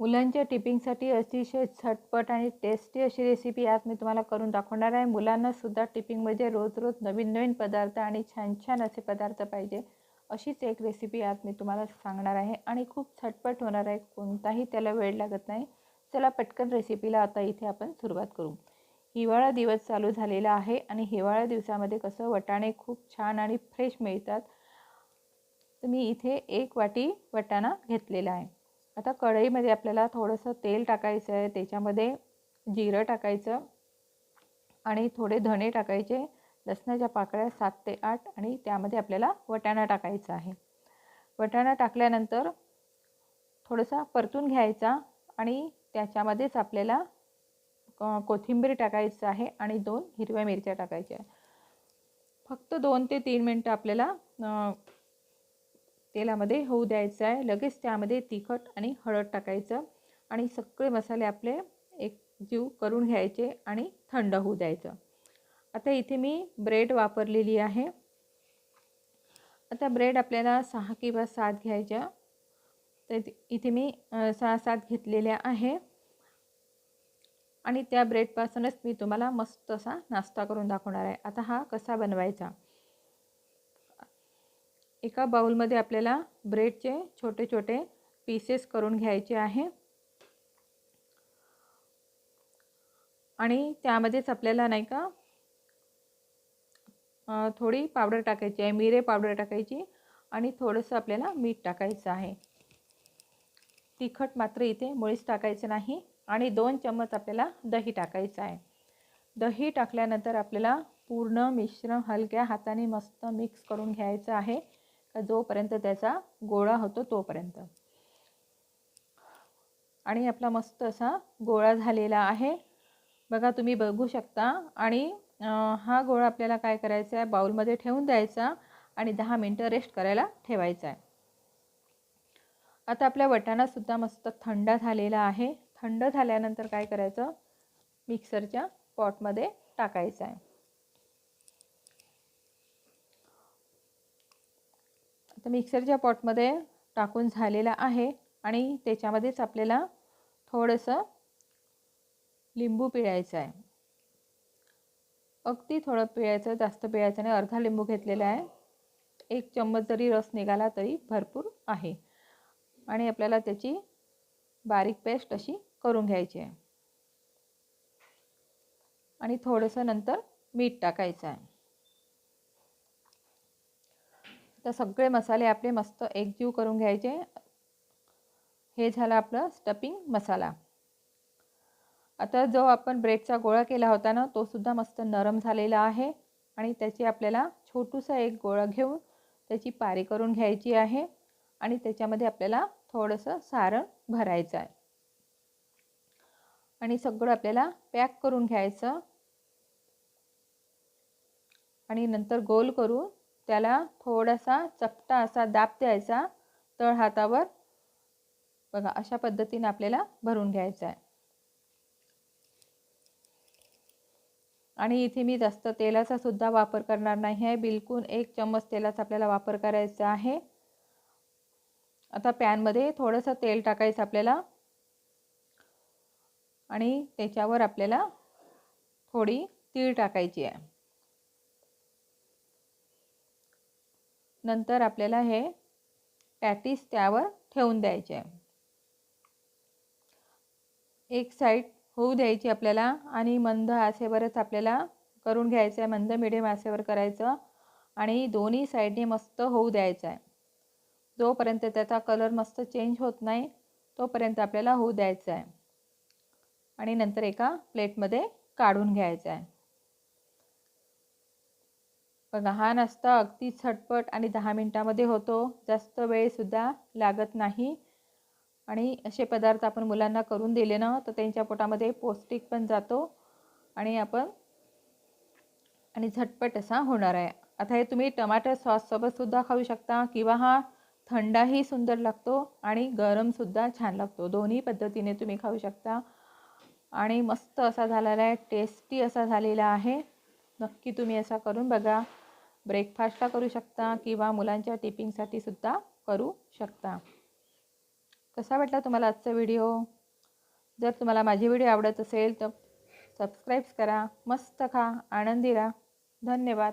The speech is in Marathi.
मुलांच्या टिफिनसाठी अतिशय झटपट आणि टेस्टी अशी रेसिपी आज मी तुम्हाला करून दाखवणार आहे। मुलांनासुद्धा टिफिनमध्ये रोज रोज नवीन नवीन पदार्थ आणि छान छान असे पदार्थ पाहिजे, अशीच एक रेसिपी आज मी तुम्हाला सांगणार आहे आणि खूप झटपट होणार आहे, कोणताही त्याला वेळ लागत नाही। चला पटकन रेसिपीला आता इथे आपण सुरुवात करू। हिवाळा दिवस चालू झालेला आहे आणि हिवाळ्या दिवसामध्ये कसं वटाणे खूप छान आणि फ्रेश मिळतात। तर मी इथे 1 वाटी वटाणा घेतलेला आहे। आता कढईमध्ये आपल्याला थोडंसं तेल टाकायचं आहे, त्याच्यामध्ये जिरं टाकायचं आणि थोडे धणे टाकायचे, लसणाच्या पाकळ्या 7 ते 8 आणि त्यामध्ये आपल्याला वटाणा टाकायचा आहे। वटाणा टाकल्यानंतर थोडासा परतून घ्यायचा आणि त्याच्यामध्येच आपल्याला कोथिंबीर टाकायचं आहे आणि 2 हिरव्या मिरच्या टाकायच्या आहे। फक्त 2 ते 3 मिनिटं आपल्याला तेलामध्ये होऊ द्यायचं आहे। लगेच त्यामध्ये तिखट आणि हळद टाकायचं आणि सगळे मसाले आपले एकजीव करून घ्यायचे आणि थंड होऊ द्यायचं। आता इथे मी ब्रेड वापरलेली आहे। आता ब्रेड आपल्याला 6 किंवा 7 घ्यायच्या, तर इथे मी 6-7 घेतलेल्या आहे आणि त्या ब्रेडपासूनच मी तुम्हाला मस्त असा नाश्ता करून दाखवणार आहे। आता हा कसा बनवायचा, एका बाउलमध्ये आपल्याला ब्रेडचे छोटे छोटे पीसेस करून घ्यायचे आहे आणि त्यामध्येच आपल्याला नाही का थोडी पावडर टाकायची आहे, मिरे पावडर टाकायची आणि थोडंसं आपल्याला मीठ टाकायचं आहे। तिखट मात्र इथे मुळीच टाकायचं नाही आणि 2 चम्मच आपल्याला दही टाकायचं आहे। दही टाकल्यानंतर आपल्याला पूर्ण मिश्रण हलक्या हाताने मस्त मिक्स करून घ्यायचं आहे, का जोपर्यंत त्याचा गोळा होतो तोपर्यंत। आणि आपला मस्त असा गोळा झालेला आहे, बघा तुम्ही बघू शकता। आणि हा गोळा आपल्याला काय करायचा आहे, बाउलमध्ये ठेवून द्यायचा आणि 10 मिनिटं रेस्ट करायला ठेवायचा आहे। आता आपला वटाणासुद्धा मस्त थंड झालेला आहे। थंड झाल्यानंतर काय करायचं, मिक्सरच्या पॉटमध्ये टाकायचं आहे। आता मिक्सरच्या पॉटमध्ये टाकून झालेला आहे आणि त्याच्यामध्येच आपल्याला थोडंसं लिंबू पिळायचं आहे। अगदी थोडं पिळायचं, जास्त पिळायचं नाही। अर्धा लिंबू घेतलेला आहे, 1 चम्मच जरी रस निघाला तरी भरपूर आहे आणि आपल्याला त्याची बारीक पेस्ट अशी करून घ्यायची आहे आणि थोडंसं नंतर मीठ टाकायचं आहे। तर सगळे मसाले आपले मस्त एकजीव करून घ्यायचे। हे झालं आपलं स्टफिंग मसाला। आता जो आपण ब्रेडचा गोळा केला होता ना, तो सुद्धा मस्त नरम झालेला आहे आणि त्याची आपल्याला छोटूसा एक गोळा घेऊन त्याची पारी करून घ्यायची आहे आणि त्याच्यामध्ये आपल्याला थोडंसं सारण भरायचं आहे आणि सगळं आपल्याला पॅक करून घ्यायचं आणि नंतर गोल करून त्याला थोडासा चपटा असा दाब द्यायचा तळ हातावर। बघा अशा पद्धतीने आपल्याला भरून घ्यायचं आहे आणि इथे मी जास्त तेलाचा सुद्धा वापर करणार नाही आहे, बिलकुल 1 चम्मच तेलाचा आपल्याला वापर करायचा आहे। आता पॅनमध्ये थोडंसं तेल टाकायचं आपल्याला आणि त्याच्यावर आपल्याला थोडी तीळ टाकायची आहे। नंतर आपल्याला हे पॅटीस त्यावर ठेवून द्यायचे आहे। एक साइड होऊ द्यायची आपल्याला आणि मंद आचेवरच आपल्याला करून घ्यायचं आहे। मंद मिडियम आचेवर करायचं आणि दोन्ही साइडने मस्त होऊ द्यायचं आहे। जोपर्यंत त्याचा कलर मस्त चेंज होत नाही तोपर्यंत आपल्याला होऊ द्यायचं आहे आणि नंतर एका प्लेटमध्ये काढून घ्यायचं आहे। बघा हा नाश्ता अगदी झटपट आणि 10 मिनिटांमध्ये होतो, जास्त वेळसुद्धा लागत नाही आणि असे पदार्थ आपण मुलांना करून दिले ना तर त्यांच्या पोटामध्ये पौष्टिक पण जातो आणि झटपट असा होणार आहे। आता हे तुम्ही टमाटर सॉससोबत सुद्धा खाऊ शकता किंवा हा थंडाही सुंदर लागतो आणि गरमसुद्धा छान लागतो, दोन्ही पद्धतीने तुम्ही खाऊ शकता आणि मस्त असा झालेला आहे, टेस्टी असा झालेला आहे। नक्की तुम्ही असा करून बघा, ब्रेकफास्टला करू शकता किंवा मुलांच्या टिफिनसाठी सुद्धा करू शकता। कसा वाटला तुम्हाला आजचा व्हिडिओ? जर तुम्हाला माझी व्हिडिओ आवडत असेल तर सबस्क्राईब करा. मस्त खा, आनंदी राहा. धन्यवाद.